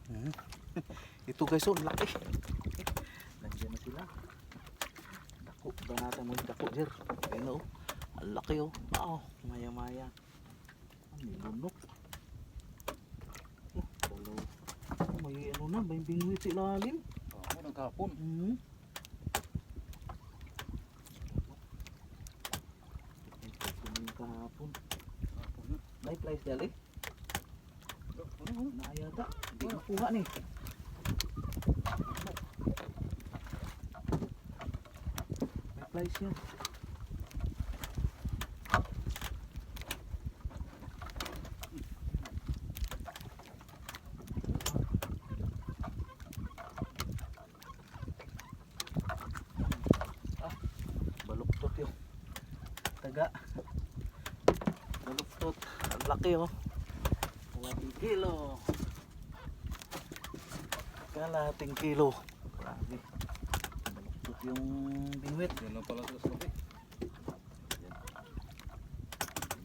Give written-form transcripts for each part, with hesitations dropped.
Hmm. Ito guys, oh, laki. Nandiyan na sila. Dako, banata mo yung dako, Jer. Ayun oh, ang laki oh. Wow, maya maya. May lunok. Dalaw. May ano na, may bingwit sa ilalim. Oo, nagkapon. Hmm. Kahapon. May flies dali. Naayata. Hindi makuha ni. May flies yan. Baluktot yun. Taga. Baluktot. Ang laki oh. 1 kilo. Kalahating kilo. Grabe. Baluktot yung bingwit. Yan lang pala sa sabi.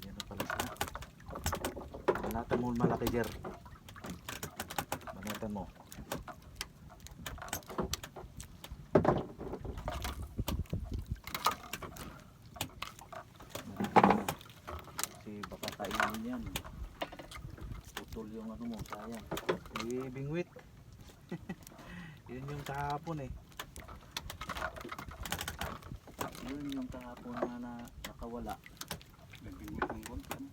Yan na pala sila. Banatan mo malaki, Jer. Banatan mo. Kasi baka kainin yan. Putol yung ano mo, sayang. Eh, bingwit. Yun yung kahapon eh. Yun yung kahapon na nakawala. Nagbingwit ng konti.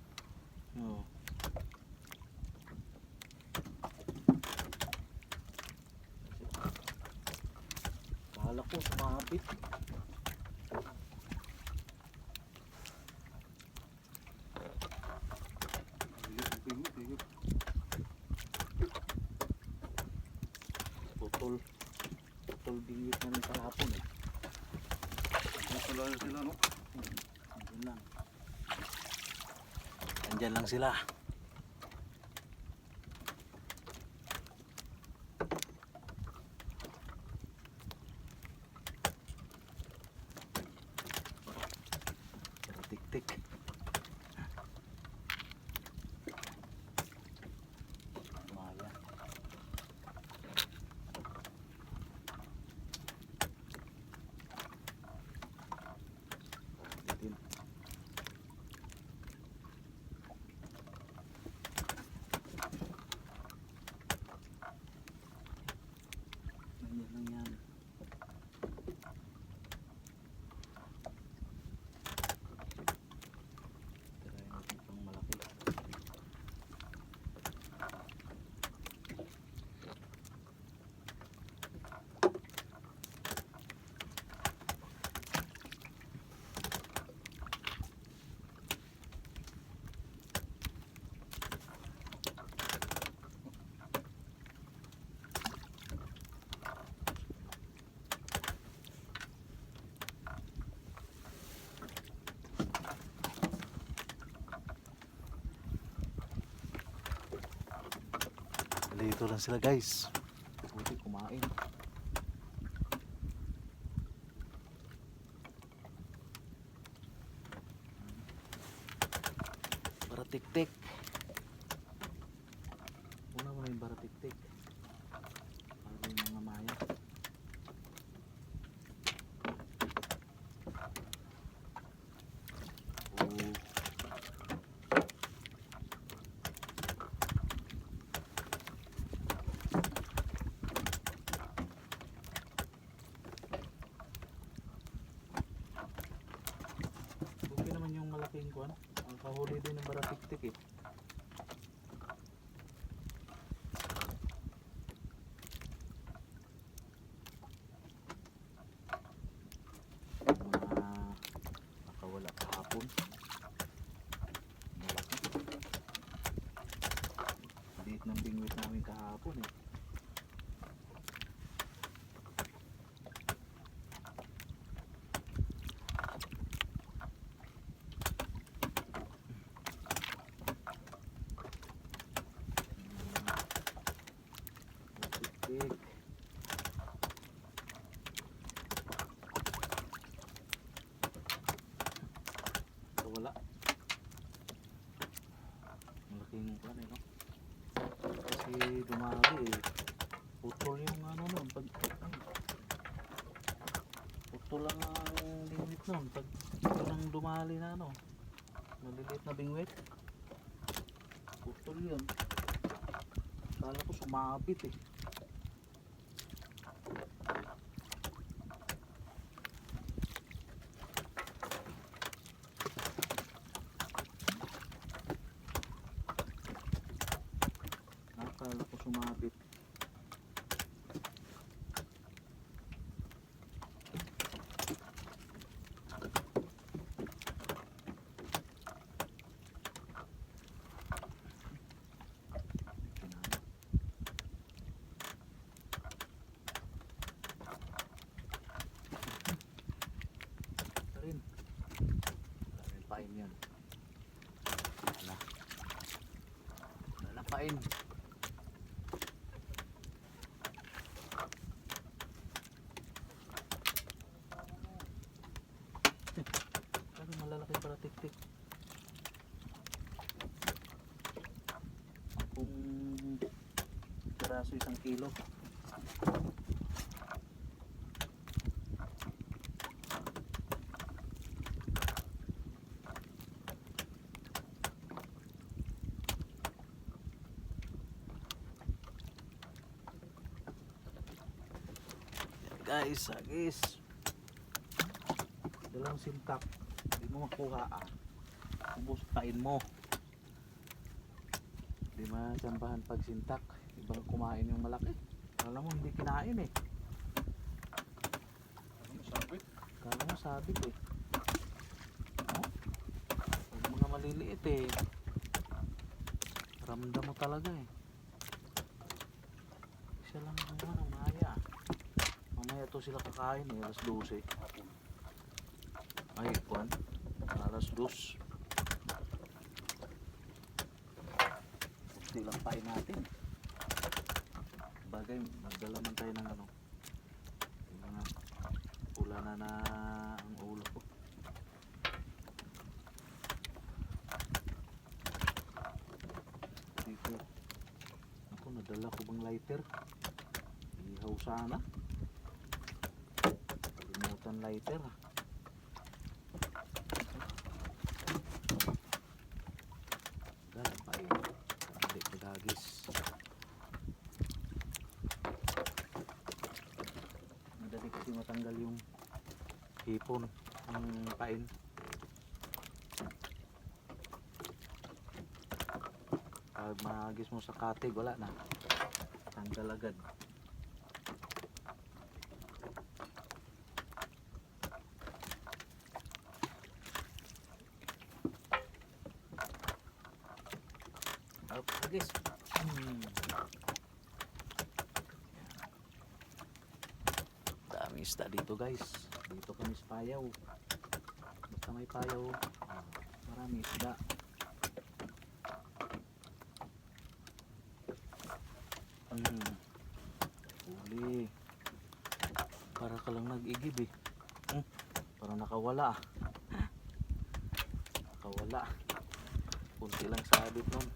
Oo. Kala ko sumabit. Bingwit. Putol bingwit namin kahapon eh. Masala sila, no? Andyan lang. Andyan lang sila. Pero tik-tik. Maya. Din. Ganyan lang yan. Tirayin natin pang malaki. Dito lang sila guys. Buti kumain. Baratik-tik. Una mo na yung baratik-tik. Para yung mga maya. Oh. Okay naman yung malaking kuwan. Ang kahuli din ng baratik-tik eh. Mga nakawala kahapon. Malaki. Liit ng bingwit namin kahapon eh. Tik. Wala. Malaking kuwan eh, no? Kasi dumali eh. Putol yung ano nun. Pag, putol lang ang bingwit nun. Pag ito nang dumali na ano. Maliliit na bingwit. Putol yun. Kala ko sumabit eh. Akala ko sumabit. Rin. Maraming pain yan. Wala. Wala na pain. Sabi malalaki para tik-tik. Kung piraso 1 kilo. Guys, agis. Dalawang sintak. Hindi mo makuha ah. Ubus pain mo. Hindi matsambahan pag sintak. Ibang kumain yung malaki. Alam mo hindi kinain eh. Ano sabit? Kala mo sabit eh. Oh? Pag mga maliliit eh. Ramdam mo talaga eh. Isa lang ang ano, maya. Mamaya to sila kakain eh, alas 12. Hapon. Ay, kuwan. Alas 2. Kunti lang pain natin. Bagay, magdala man tayo ng ano. Yung mga pula na ang ulo ko. Dito. Ako, nadala ko bang lighter? Ihaw sana. Kalimutan lighter. Galang pa yun. Hindi pagagis. Madali kasi matanggal yung hipon ng pain. Pag mahagis mo sa katig, wala na. Tanggal agad. Hagis. Daming isda dito guys. Dito kami sa payaw. Basta may payaw, marami isda. Huli. Para ka lang nag-igib eh. Parang nakawala ah. Nakawala. Kunti lang sabit nun.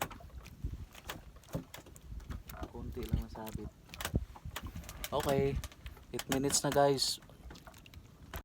Kunti lang ang sabit. Okay. 8 minutes na guys.